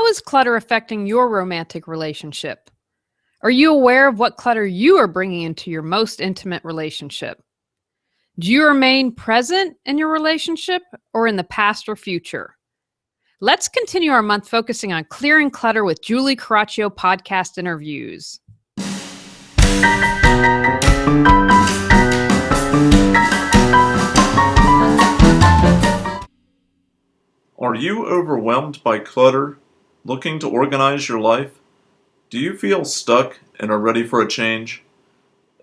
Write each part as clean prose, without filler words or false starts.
How is clutter affecting your romantic relationship? Are you aware of what clutter you are bringing into your most intimate relationship? Do you remain present in your relationship or in the past or future? Let's continue our month focusing on clearing clutter with Julie Coraccio podcast interviews. Are you overwhelmed by clutter, looking to organize your life? Do you feel stuck and are ready for a change?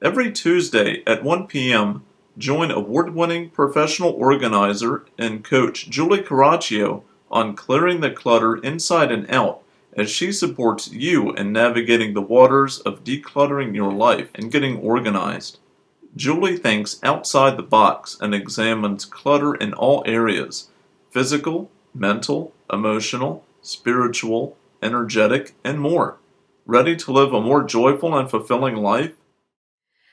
Every Tuesday at 1 p.m., join award-winning professional organizer and coach Julie Coraccio on clearing the clutter inside and out as she supports you in navigating the waters of decluttering your life and getting organized. Julie thinks outside the box and examines clutter in all areas: physical, mental, emotional, spiritual, energetic, and more. Ready to live a more joyful and fulfilling life?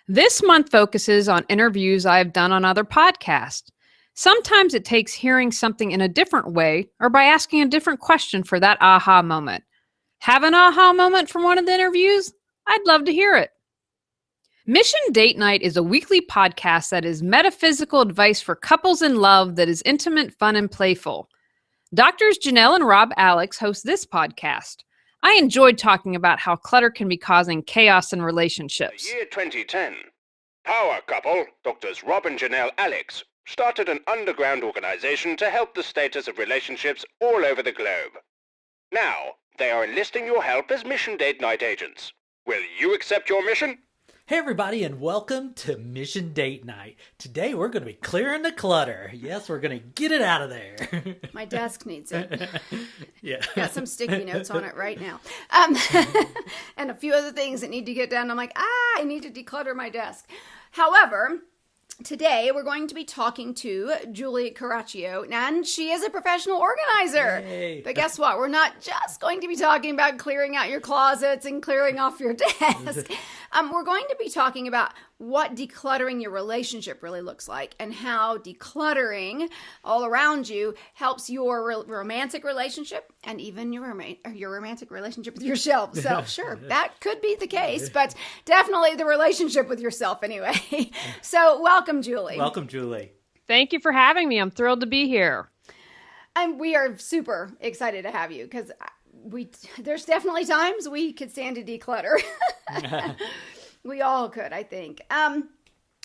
This month focuses on interviews I have done on other podcasts. Sometimes it takes hearing something in a different way or by asking a different question for that aha moment. Have an aha moment from one of the interviews? I'd love to hear it. Mission Date Night is a weekly podcast that is metaphysical advice for couples in love that is intimate, fun, and playful. Doctors Janelle and Rob Alex host this podcast. I enjoyed talking about how clutter can be causing chaos in relationships. The year 2010. Power couple, Doctors Rob and Janelle Alex, started an underground organization to help the status of relationships all over the globe. Now, they are enlisting your help as Mission Date Night agents. Will you accept your mission? Hey everybody, and welcome to Mission Date Night. Today we're going to be clearing the clutter. Yes, we're going to get it out of there. My desk needs it. Yeah. Got some sticky notes on it right now. And a few other things that need to get done. I'm like, I need to declutter my desk. However, today we're going to be talking to Julie Coraccio, and she is a professional organizer. Yay. But guess what? We're not just going to be talking about clearing out your closets and clearing off your desk. We're going to be talking about what decluttering your relationship really looks like and how decluttering all around you helps your romantic relationship and even your romantic relationship with yourself. Sure, that could be the case, but definitely the relationship with yourself anyway. So welcome, Julie. Welcome, Julie. Thank you for having me. I'm thrilled to be here. And we are super excited to have you because there's definitely times we could stand to declutter. We all could, I think.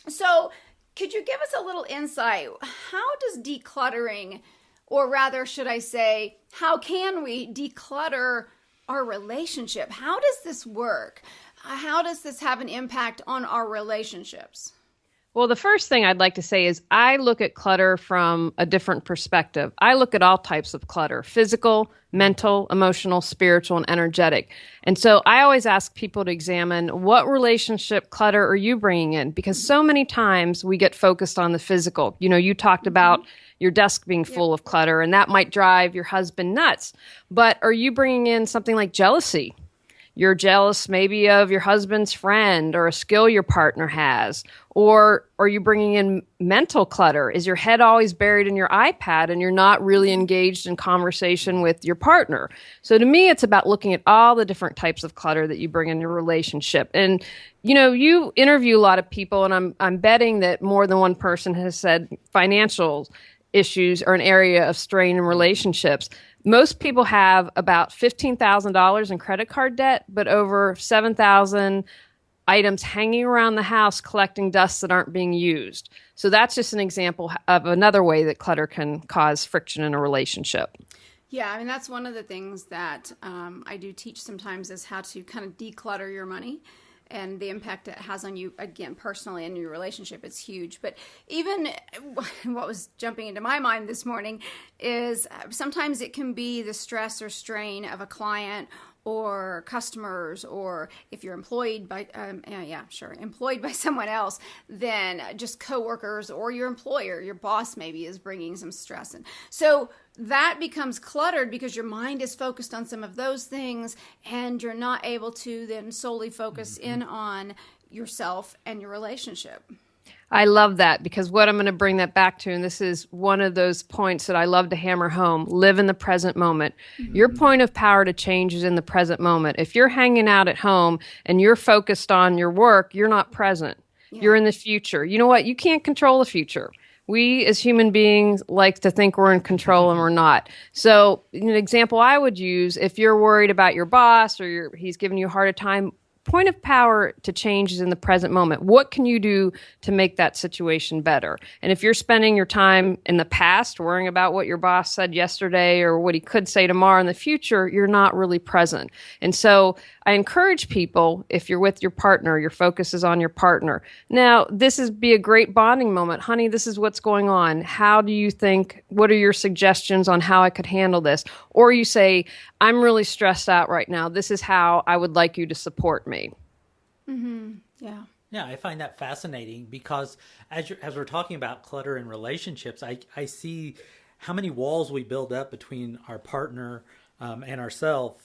So could you give us a little insight? How does decluttering, or rather, should I say, how can we declutter our relationship? How does this work? How does this have an impact on our relationships? Well, the first thing I'd like to say is I look at clutter from a different perspective. I look at all types of clutter: physical, mental, emotional, spiritual, and energetic. And so I always ask people to examine what relationship clutter are you bringing in? Because so many times we get focused on the physical. You know, you talked about your desk being full of clutter, and that might drive your husband nuts. But are you bringing in something like jealousy? You're jealous maybe of your husband's friend or a skill your partner has. Or are you bringing in mental clutter? Is your head always buried in your iPad and you're not really engaged in conversation with your partner? So to me, it's about looking at all the different types of clutter that you bring in your relationship. And, you know, you interview a lot of people, and I'm betting that more than one person has said financial issues are an area of strain in relationships. Most people have about $15,000 in credit card debt, but over 7,000 items hanging around the house collecting dust that aren't being used. So that's just an example of another way that clutter can cause friction in a relationship. Yeah, I mean, that's one of the things that I do teach sometimes is how to kind of declutter your money. And the impact it has on you, again, personally and your relationship, it's huge. But even what was jumping into my mind this morning is sometimes it can be the stress or strain of a client or customers, or if you're employed by, employed by someone else, then just coworkers or your employer, your boss maybe is bringing some stress in. So that becomes cluttered because your mind is focused on some of those things, and you're not able to then solely focus in on yourself and your relationship. I love that, because what I'm going to bring that back to, and this is one of those points that I love to hammer home, live in the present moment. Your point of power to change is in the present moment. If you're hanging out at home and you're focused on your work, you're not present. Yeah. You're in the future. You know what? You can't control the future. We as human beings like to think we're in control and we're not. So an example I would use, if you're worried about your boss or he's giving you a harder time, point of power to change is in the present moment. What can you do to make that situation better? And if you're spending your time in the past worrying about what your boss said yesterday or what he could say tomorrow in the future, you're not really present. And so I encourage people, if you're with your partner, your focus is on your partner. Now, this is be a great bonding moment. Honey, this is what's going on. How do you think, what are your suggestions on how I could handle this? Or you say, I'm really stressed out right now. This is how I would like you to support me. Mm-hmm. Yeah. Yeah, I find that fascinating because as we're talking about clutter in relationships, I see how many walls we build up between our partner and ourselves,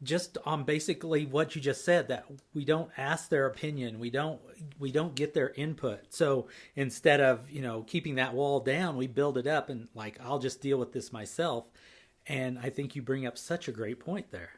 just on basically what you just said, that we don't ask their opinion, we don't get their input. So instead of keeping that wall down, we build it up and like, I'll just deal with this myself. And I think you bring up such a great point there.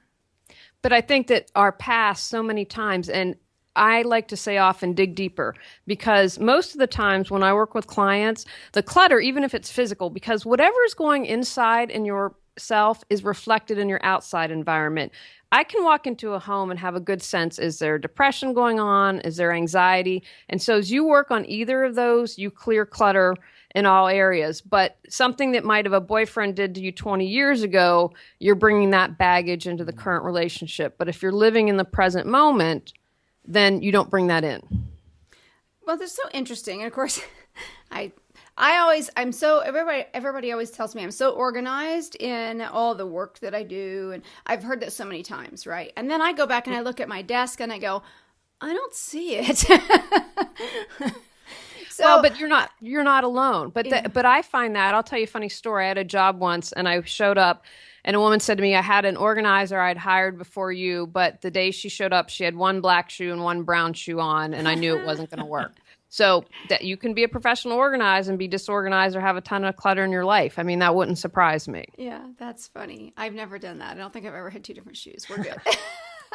But I think that our past so many times, and I like to say often dig deeper, because most of the times when I work with clients, the clutter, even if it's physical, because whatever is going inside in yourself is reflected in your outside environment. I can walk into a home and have a good sense, is there depression going on? Is there anxiety? And so as you work on either of those, you clear clutter in all areas. But something that might have a boyfriend did to you 20 years ago, you're bringing that baggage into the current relationship. But if you're living in the present moment, then you don't bring that in. Well, that's so interesting. And of course, everybody always tells me I'm so organized in all the work that I do. And I've heard that so many times, right? And then I go back and I look at my desk and I go, I don't see it. Well, but you're not alone. But I find that, I'll tell you a funny story. I had a job once and I showed up and a woman said to me, I had an organizer I'd hired before you, but the day she showed up, she had one black shoe and one brown shoe on, and I knew it wasn't going to work. So that you can be a professional organizer and be disorganized or have a ton of clutter in your life. I mean, that wouldn't surprise me. Yeah, that's funny. I've never done that. I don't think I've ever had two different shoes. We're good.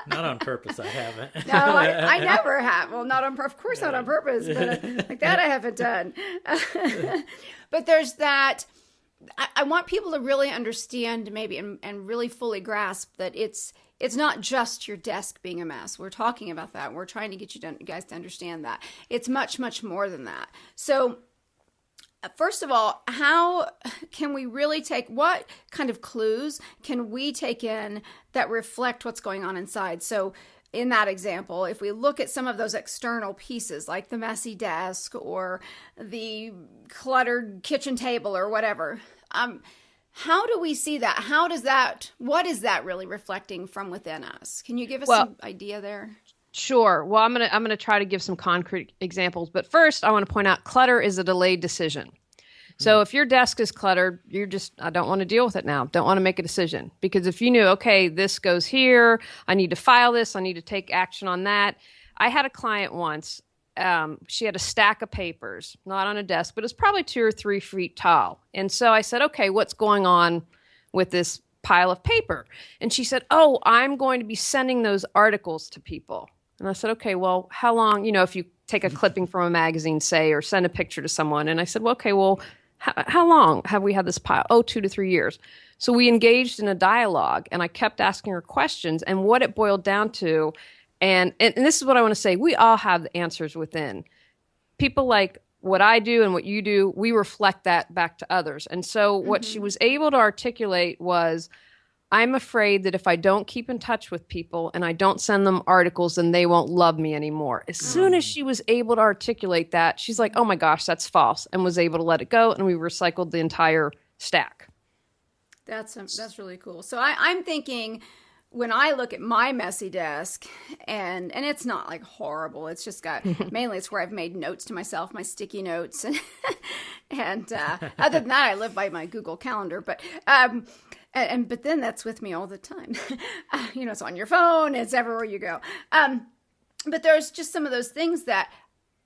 Not on purpose, I haven't. No, I never have. Well, not on purpose. Of course, not on purpose, but like that I haven't done. But there's that. I want people to really understand maybe and really fully grasp that it's not just your desk being a mess. We're talking about that. We're trying to get you guys to understand that. It's much, much more than that. So first of all, how can we really what kind of clues can we take in that reflect what's going on inside? So in that example, if we look at some of those external pieces like the messy desk or the cluttered kitchen table or whatever, how do we see that? What is that really reflecting from within us? Can you give us some idea there? Sure. Well, I'm gonna try to give some concrete examples, but first I want to point out clutter is a delayed decision. So if your desk is cluttered, you're just, I don't want to deal with it now. Don't want to make a decision. Because if you knew, okay, this goes here, I need to file this, I need to take action on that. I had a client once, she had a stack of papers, not on a desk, but it was probably 2 or 3 feet tall. And so I said, okay, what's going on with this pile of paper? And she said, oh, I'm going to be sending those articles to people. And I said, okay, well, how long, if you take a clipping from a magazine, say, or send a picture to someone. And I said, well, okay, well, how long have we had this pile? Oh, 2 to 3 years. So we engaged in a dialogue and I kept asking her questions, and what it boiled down to, and this is what I want to say, we all have the answers within. People like what I do and what you do, we reflect that back to others. And so what she was able to articulate was, I'm afraid that if I don't keep in touch with people and I don't send them articles, then they won't love me anymore. As soon as she was able to articulate that, she's like, oh my gosh, that's false, and was able to let it go, and we recycled the entire stack. That's really cool. So I'm thinking, when I look at my messy desk, and it's not like horrible, it's just got, mainly it's where I've made notes to myself, my sticky notes. And other than that, I live by my Google Calendar, but then that's with me all the time. It's on your phone, it's everywhere you go. But there's just some of those things that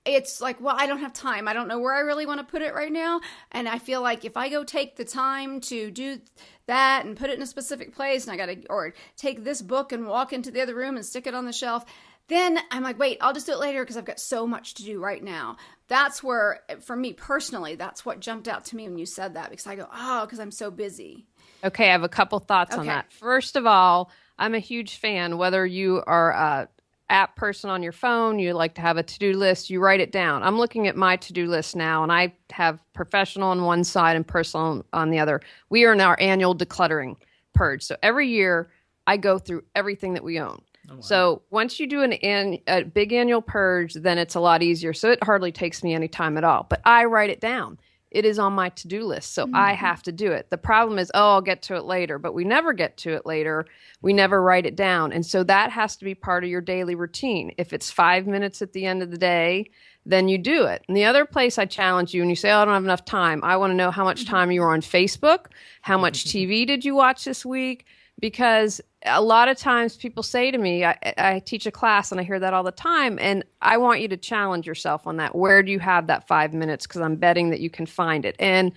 it's like, well, I don't have time. I don't know where I really want to put it right now. And I feel like if I go take the time to do that and put it in a specific place, and I got to, or take this book and walk into the other room and stick it on the shelf, then I'm like, wait, I'll just do it later because I've got so much to do right now. That's where, for me personally, that's what jumped out to me when you said that, because I go, oh, because I'm so busy. Okay, I have a couple thoughts on that. First of all, I'm a huge fan, whether you are a app person on your phone, you like to have a to-do list, you write it down. I'm looking at my to-do list now, and I have professional on one side and personal on the other. We are in our annual decluttering purge. So every year, I go through everything that we own. Oh, wow. So once you do a big annual purge, then it's a lot easier. So it hardly takes me any time at all. But I write it down. It is on my to-do list, so I have to do it. The problem is, I'll get to it later, but we never get to it later. We never write it down. And so that has to be part of your daily routine. If it's 5 minutes at the end of the day, then you do it. And the other place I challenge you, and you say, I don't have enough time. I want to know how much time you were on Facebook. How much TV did you watch this week? Because a lot of times people say to me, I teach a class and I hear that all the time, and I want you to challenge yourself on that. Where do you have that 5 minutes? Because I'm betting that you can find it. And,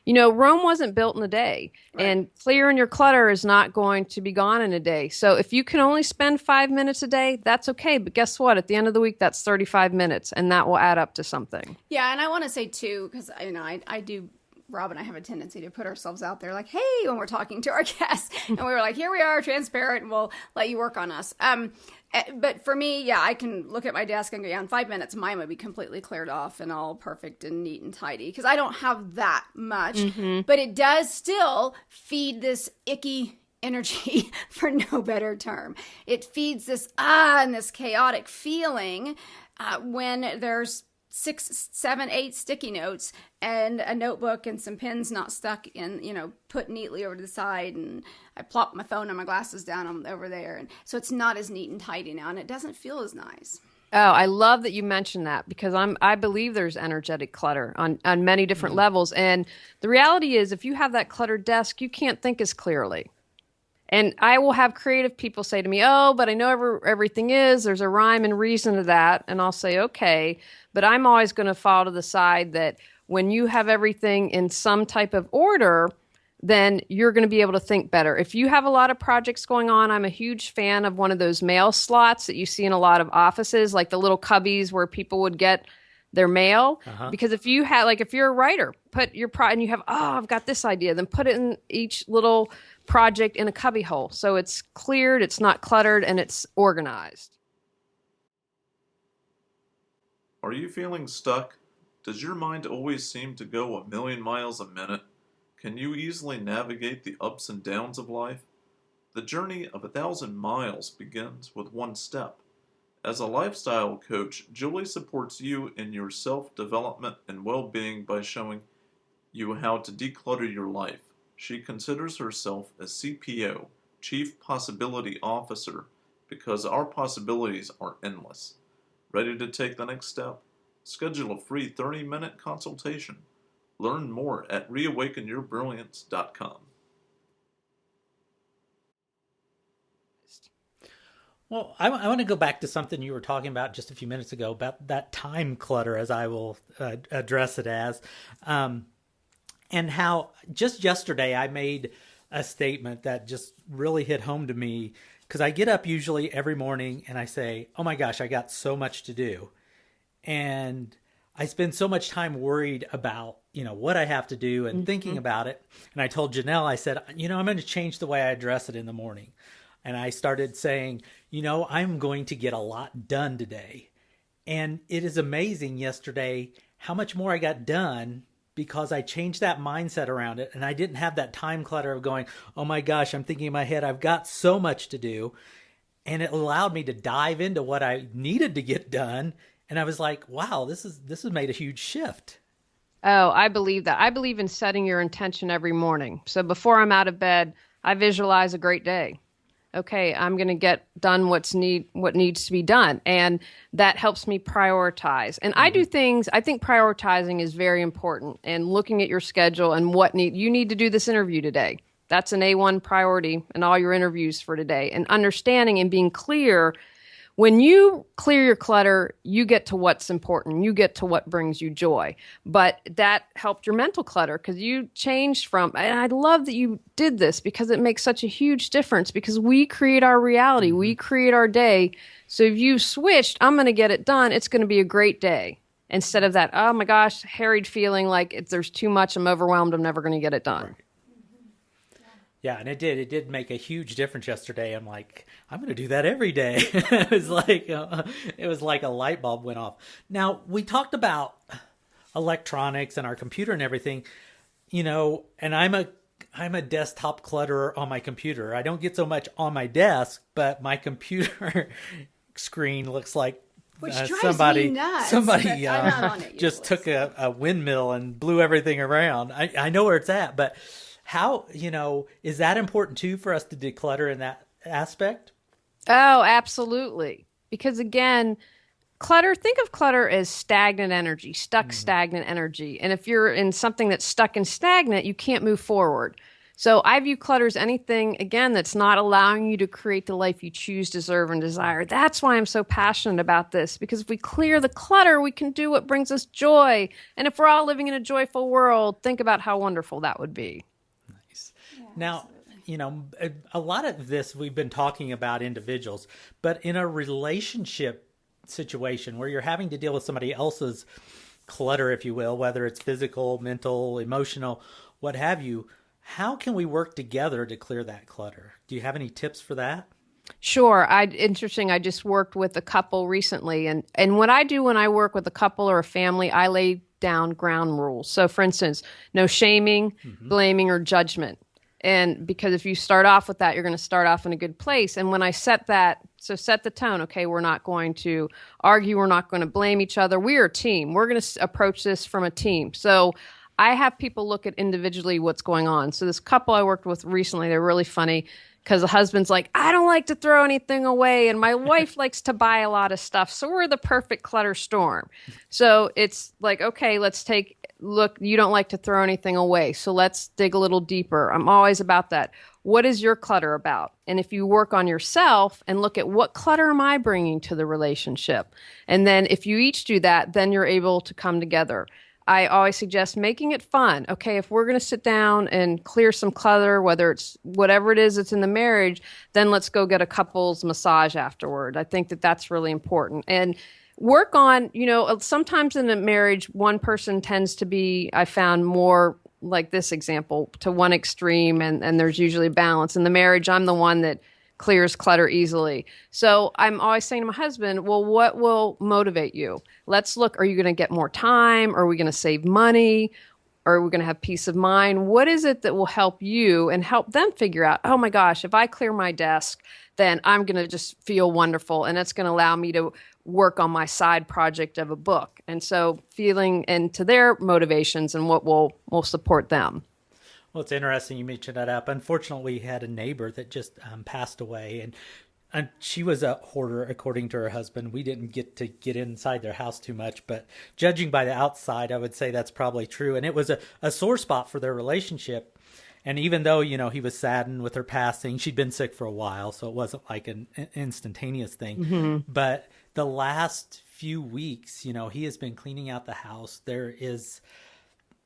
Rome wasn't built in a day, right. And clearing your clutter is not going to be gone in a day. So if you can only spend 5 minutes a day, that's okay. But guess what? At the end of the week, that's 35 minutes, and that will add up to something. Yeah, and I want to say, too, because, I do... Rob and I have a tendency to put ourselves out there like, hey, when we're talking to our guests, and we were like, here we are, transparent, and we'll let you work on us. But for me, I can look at my desk and go, in 5 minutes, mine would be completely cleared off and all perfect and neat and tidy, because I don't have that much, but it does still feed this icky energy, for no better term. It feeds this, and this chaotic feeling when there's 6, 7, 8 sticky notes and a notebook and some pens not stuck in, put neatly over to the side, and I plop my phone and my glasses down over there. And so it's not as neat and tidy now, and it doesn't feel as nice. Oh, I love that you mentioned that, because I believe there's energetic clutter on many different levels. And the reality is, if you have that cluttered desk, you can't think as clearly. And I will have creative people say to me, oh, but I know everything is. There's a rhyme and reason to that. And I'll say, okay. But I'm always going to fall to the side that when you have everything in some type of order, then you're going to be able to think better. If you have a lot of projects going on, I'm a huge fan of one of those mail slots that you see in a lot of offices, like the little cubbies where people would get their mail. Because if you have, if you're a writer, put your and you have, I've got this idea, then put it in each little project in a cubby hole. So it's cleared, it's not cluttered, and it's organized. Are you feeling stuck? Does your mind always seem to go a million miles a minute? Can you easily navigate the ups and downs of life? The journey of 1,000 miles begins with one step. As a lifestyle coach, Julie supports you in your self-development and well-being by showing you how to declutter your life. She considers herself a CPO, Chief Possibility Officer, because our possibilities are endless. Ready to take the next step? Schedule a free 30-minute consultation. Learn more at reawakenyourbrilliance.com. Well, I want to go back to something you were talking about just a few minutes ago about that time clutter, as I will address it as, and how just yesterday I made a statement that just really hit home to me, because I get up usually every morning and I say, oh my gosh, I got so much to do. And I spend so much time worried about, what I have to do and thinking about it. And I told Janelle, I said, I'm going to change the way I address it in the morning. And I started saying, I'm going to get a lot done today. And it is amazing yesterday how much more I got done because I changed that mindset around it. And I didn't have that time clutter of going, oh my gosh, I'm thinking in my head, I've got so much to do. And it allowed me to dive into what I needed to get done. And I was like, wow, this has made a huge shift. Oh, I believe that. I believe in setting your intention every morning. So before I'm out of bed, I visualize a great day. Okay, I'm going to get done what needs to be done. And that helps me prioritize. And I do things, I think prioritizing is very important, and looking at your schedule and you need to do this interview today. That's an A1 priority in all your interviews for today. And understanding and being clear When you clear your clutter, you get to what's important. You get to what brings you joy. But that helped your mental clutter because you changed from, and I love that you did this because it makes such a huge difference because we create our reality. We create our day. So if you switched, I'm going to get it done, it's going to be a great day. Instead of that, oh my gosh, harried feeling like if there's too much, I'm overwhelmed, I'm never going to get it done. Right. Yeah, and it did make a huge difference yesterday. I'm like, I'm going to do that every day. It was like a light bulb went off. Now, we talked about electronics and our computer and everything, and I'm a desktop clutterer on my computer. I don't get so much on my desk, but my computer screen looks like which drives me nuts. Somebody just took a windmill and blew everything around. I know where it's at, but how, is that important too for us to declutter in that aspect? Oh, absolutely. Because again, think of clutter as stagnant energy, stagnant energy. And if you're in something that's stuck and stagnant, you can't move forward. So I view clutter as anything, again, that's not allowing you to create the life you choose, deserve, and desire. That's why I'm so passionate about this, because if we clear the clutter, we can do what brings us joy. And if we're all living in a joyful world, think about how wonderful that would be. Nice. Yeah, now, absolutely. A lot of this we've been talking about individuals, but in a relationship situation where you're having to deal with somebody else's clutter, if you will, whether it's physical, mental, emotional, what have you, how can we work together to clear that clutter? Do you have any tips for that? Sure. Interesting. I just worked with a couple recently. And what I do when I work with a couple or a family, I lay down ground rules. So for instance, no shaming, blaming, or judgment. And because if you start off with that, you're going to start off in a good place. And when I set the tone, okay, we're not going to argue. We're not going to blame each other. We're a team. We're going to approach this from a team. So I have people look at individually what's going on. So this couple I worked with recently, they're really funny because the husband's like, I don't like to throw anything away. And my wife likes to buy a lot of stuff. So we're the perfect clutter storm. So it's like, okay, look, you don't like to throw anything away. So let's dig a little deeper. I'm always about that. What is your clutter about? And if you work on yourself and look at what clutter am I bringing to the relationship? And then if you each do that, then you're able to come together. I always suggest making it fun. Okay, if we're going to sit down and clear some clutter, whether it's whatever it is that's in the marriage, then let's go get a couples massage afterward. I think that that's really important. And work on, sometimes in a marriage, one person tends to be, I found, more like this example, to one extreme, and there's usually balance. In the marriage, I'm the one that clears clutter easily. So I'm always saying to my husband, well, what will motivate you? Let's look, are you going to get more time? Are we going to save money? Are we going to have peace of mind? What is it that will help you and help them figure out, oh my gosh, if I clear my desk, then I'm going to just feel wonderful. And it's going to allow me to work on my side project of a book. And so feeling into their motivations and what will support them. Well, it's interesting you mentioned that up. Unfortunately, we had a neighbor that just passed away, and she was a hoarder, according to her husband. We didn't get to get inside their house too much, but judging by the outside, I would say that's probably true. And it was a sore spot for their relationship. And even though, he was saddened with her passing, she'd been sick for a while, so it wasn't like an instantaneous thing. Mm-hmm. But the last few weeks, he has been cleaning out the house. There is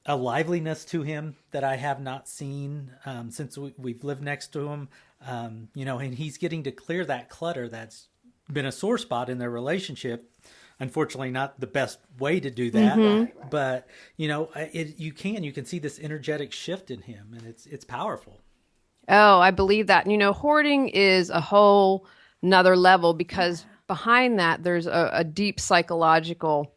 a liveliness to him that I have not seen since we've lived next to him, and he's getting to clear that clutter that's been a sore spot in their relationship. Unfortunately, not the best way to do that, mm-hmm. But you can see this energetic shift in him, and it's powerful. Oh, I believe that. Hoarding is a whole nother level because behind that there's a deep psychological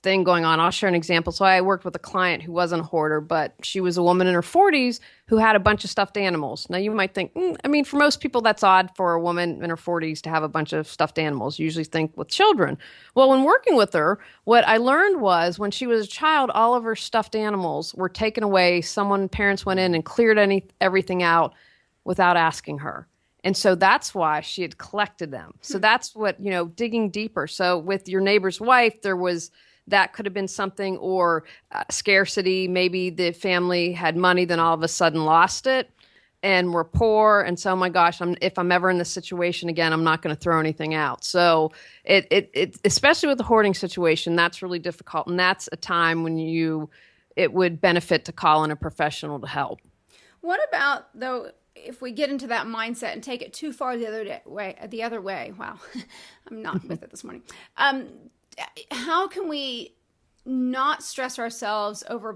thing going on. I'll share an example. So I worked with a client who wasn't a hoarder, but she was a woman in her 40s who had a bunch of stuffed animals. Now you might think, for most people that's odd for a woman in her 40s to have a bunch of stuffed animals. You usually think with children. Well, when working with her, what I learned was when she was a child, all of her stuffed animals were taken away. Parents went in and cleared everything out without asking her. And so that's why she had collected them. So that's what, digging deeper. So with your neighbor's wife, that could have been something, or scarcity. Maybe the family had money, then all of a sudden lost it. and rapport. And so, oh my gosh, if I'm ever in this situation again, I'm not going to throw anything out. So it especially with the hoarding situation, that's really difficult. And that's a time when it would benefit to call in a professional to help. What about, though, if we get into that mindset and take it too far the other way? Wow, I'm not with it this morning. How can we not stress ourselves over,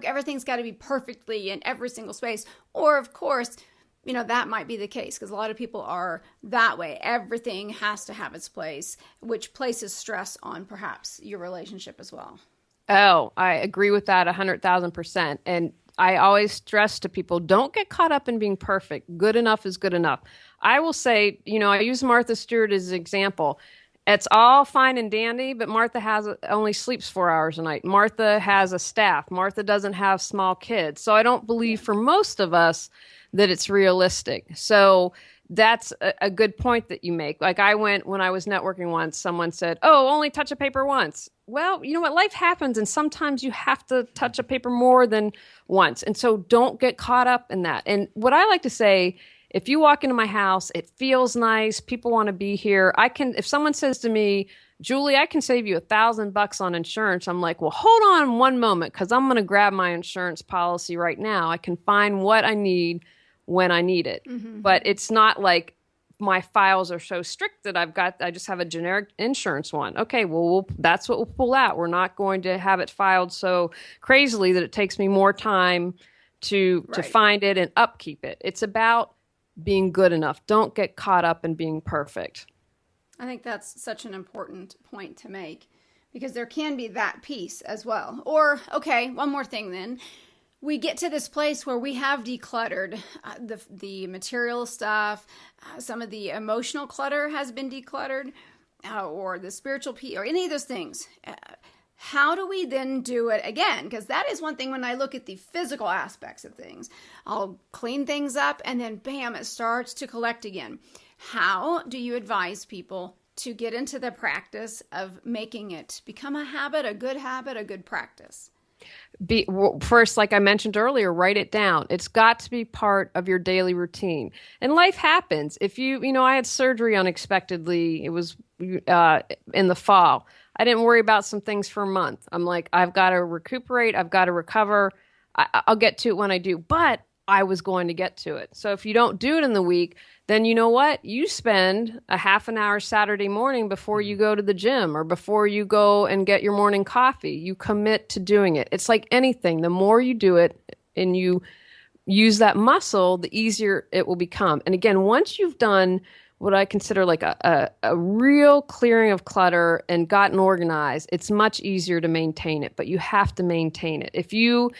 everything's got to be perfectly in every single space? Or, of course, that might be the case because a lot of people are that way. Everything has to have its place, which places stress on perhaps your relationship as well. Oh, I agree with that 100,000%. And I always stress to people, don't get caught up in being perfect. Good enough is good enough. I will say, I use Martha Stewart as an example. It's all fine and dandy, but Martha only sleeps 4 hours a night. Martha has a staff. Martha doesn't have small kids. So I don't believe for most of us that it's realistic. So that's a good point that you make. Like when I was networking once, someone said, only touch a paper once. Well, you know what? Life happens, and sometimes you have to touch a paper more than once. And so don't get caught up in that. And what I like to say, if you walk into my house, it feels nice. People want to be here. If someone says to me, Julie, I can save you $1,000 on insurance. I'm like, well, hold on one moment, because I'm going to grab my insurance policy right now. I can find what I need when I need it. Mm-hmm. But it's not like my files are so strict that I just have a generic insurance one. Okay, well, that's what we'll pull out. We're not going to have it filed so crazily that it takes me more time to find it and upkeep it. It's about being good enough. Don't get caught up in being perfect. I think that's such an important point to make, because there can be that piece as well. Or, okay, one more thing then. We get to this place where we have decluttered the material stuff, some of the emotional clutter has been decluttered, or the spiritual piece, or any of those things. How do we then do it again? Because that is one thing when I look at the physical aspects of things. I'll clean things up and then bam, it starts to collect again. How do you advise people to get into the practice of making it become a habit, a good practice? First, like I mentioned earlier, write it down. It's got to be part of your daily routine. And life happens. If I had surgery unexpectedly. It was in the fall. I didn't worry about some things for a month. I'm like, I've got to recuperate. I've got to recover. I'll get to it when I do. But I was going to get to it. So if you don't do it in the week, then you know what? You spend a half an hour Saturday morning before you go to the gym or before you go and get your morning coffee. You commit to doing it. It's like anything. The more you do it and you use that muscle, the easier it will become. And again, once you've done what I consider like a real clearing of clutter and gotten organized, it's much easier to maintain it, but you have to maintain it. If you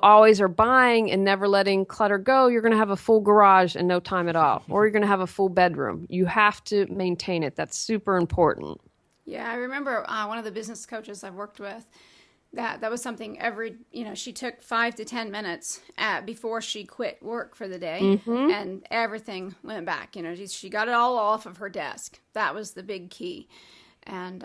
always are buying and never letting clutter go, you're going to have a full garage in no time at all, or you're going to have a full bedroom. You have to maintain it. That's super important. Yeah, I remember one of the business coaches I've worked with, that was something she took 5 to 10 minutes before she quit work for the day, mm-hmm. and everything went back. She got it all off of her desk. That was the big key. And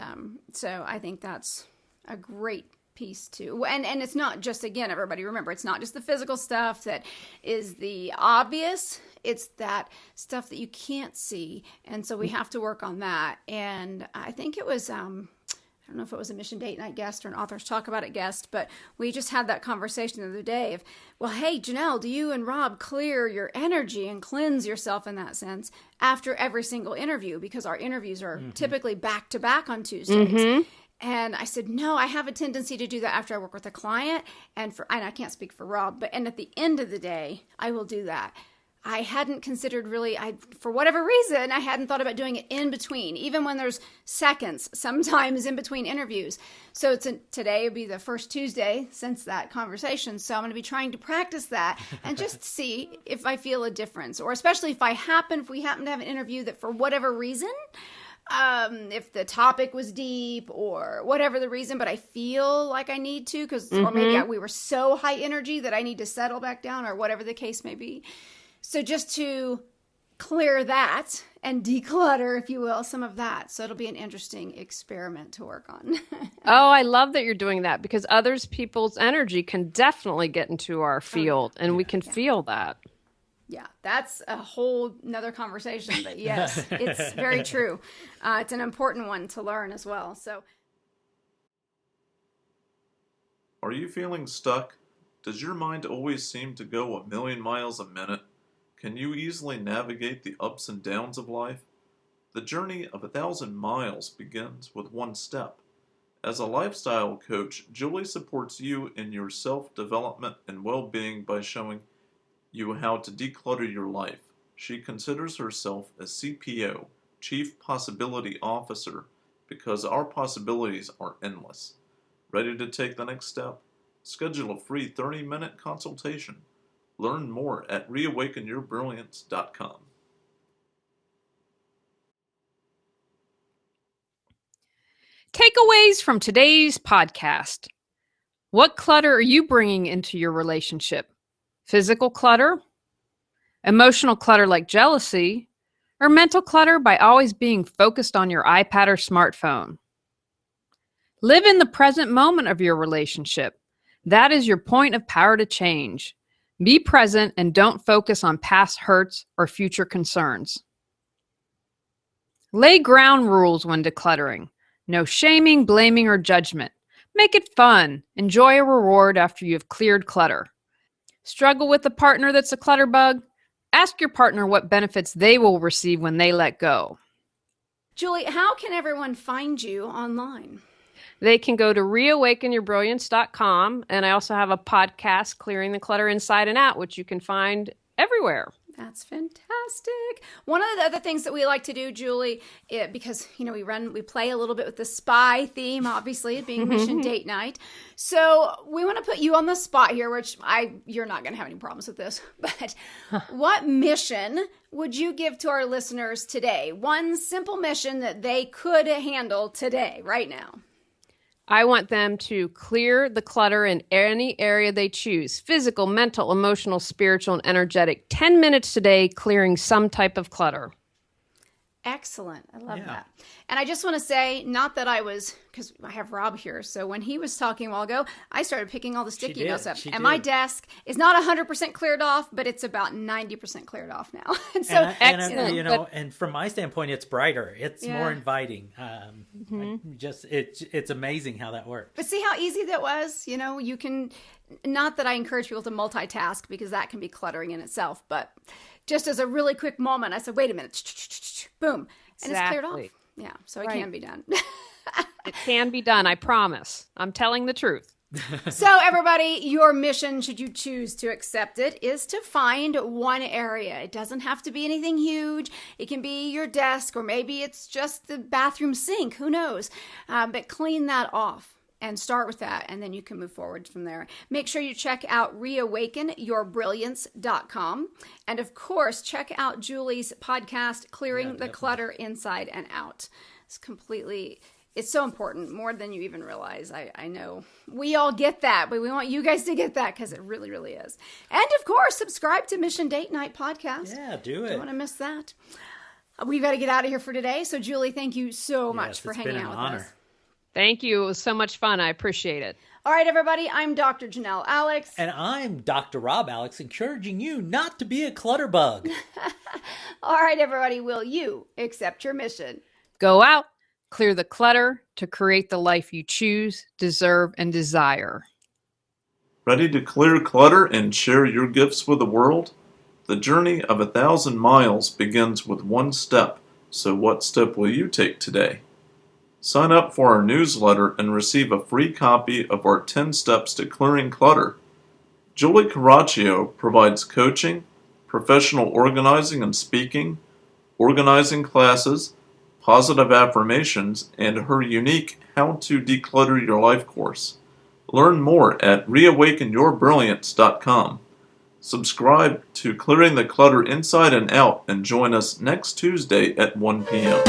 so I think that's a great piece too. And it's not just, again, everybody remember, it's not just the physical stuff that is the obvious. It's that stuff that you can't see. And so we have to work on that. And I think it was, I don't know if it was a Mission Date Night guest or an Authors Talk About It guest, but we just had that conversation the other day of, well, hey, Janelle, do you and Rob clear your energy and cleanse yourself in that sense after every single interview? Because our interviews are mm-hmm. typically back to back on Tuesdays. Mm-hmm. And I said, no, I have a tendency to do that after I work with a client. And I can't speak for Rob, and at the end of the day, I will do that. I hadn't considered really, for whatever reason, I hadn't thought about doing it in between, even when there's seconds, sometimes in between interviews. So today would be the first Tuesday since that conversation. So I'm going to be trying to practice that and just see if I feel a difference, or especially if we happen to have an interview that for whatever reason, if the topic was deep or whatever the reason, but I feel like I need to, mm-hmm. or maybe we were so high energy that I need to settle back down, or whatever the case may be. So just to clear that and declutter, if you will, some of that. So it'll be an interesting experiment to work on. Oh, I love that you're doing that because people's energy can definitely get into our field and we can feel that. Yeah, that's a whole nother conversation, but yes, it's very true. It's an important one to learn as well. So, Are you feeling stuck? Does your mind always seem to go a million miles a minute? Can you easily navigate the ups and downs of life? The journey of 1,000 miles begins with one step. As a lifestyle coach, Julie supports you in your self-development and well-being by showing you how to declutter your life. She considers herself a CPO, Chief Possibility Officer, because our possibilities are endless. Ready to take the next step? Schedule a free 30-minute consultation. Learn more at reawakenyourbrilliance.com. Takeaways from today's podcast. What clutter are you bringing into your relationship? Physical clutter, emotional clutter like jealousy, or mental clutter by always being focused on your iPad or smartphone? Live in the present moment of your relationship. That is your point of power to change. Be present and don't focus on past hurts or future concerns. Lay ground rules when decluttering. No shaming, blaming, or judgment. Make it fun. Enjoy a reward after you have cleared clutter. Struggle with a partner that's a clutter bug? Ask your partner what benefits they will receive when they let go. Julie, how can everyone find you online? They can go to reawakenyourbrilliance.com, and I also have a podcast, Clearing the Clutter Inside and Out, which you can find everywhere. That's fantastic. One of the other things that we like to do, Julie, because we play a little bit with the spy theme, obviously, it being Mission Date Night. So we want to put you on the spot here, which you're not going to have any problems with this. But what mission would you give to our listeners today? One simple mission that they could handle today, right now. I want them to clear the clutter in any area they choose. Physical, mental, emotional, spiritual, and energetic. 10 minutes today clearing some type of clutter. Excellent. I love that. And I just want to say, not that because I have Rob here, so when he was talking a while ago, I started picking all the sticky notes up. And my desk is not 100% cleared off, but it's about 90% cleared off now. And so, excellent. And from my standpoint, it's brighter. It's more inviting. It's amazing how that works. But see how easy that was? You can, not that I encourage people to multitask because that can be cluttering in itself, but just as a really quick moment, I said, wait a minute, boom, and it's cleared off. Yeah, so it can be done. It can be done, I promise. I'm telling the truth. So everybody, your mission, should you choose to accept it, is to find one area. It doesn't have to be anything huge. It can be your desk, or maybe it's just the bathroom sink. Who knows? But clean that off. And start with that, and then you can move forward from there. Make sure you check out reawakenyourbrilliance.com. And of course, check out Julie's podcast, Clearing the Clutter Inside and Out. It's so important, more than you even realize. I know we all get that, but we want you guys to get that because it really, really is. And of course, subscribe to Mission Date Night Podcast. Yeah, do it. Don't want to miss that. We've got to get out of here for today. So Julie, thank you so much for hanging out with us. Thank you. It was so much fun. I appreciate it. All right, everybody. I'm Dr. Janelle Alex. And I'm Dr. Rob Alex, encouraging you not to be a clutter bug. All right, everybody. Will you accept your mission? Go out, clear the clutter to create the life you choose, deserve, and desire. Ready to clear clutter and share your gifts with the world? The journey of 1,000 miles begins with one step. So what step will you take today? Sign up for our newsletter and receive a free copy of our 10 Steps to Clearing Clutter. Julie Coraccio provides coaching, professional organizing and speaking, organizing classes, positive affirmations, and her unique How to Declutter Your Life course. Learn more at reawakenyourbrilliance.com. Subscribe to Clearing the Clutter Inside and Out and join us next Tuesday at 1 p.m.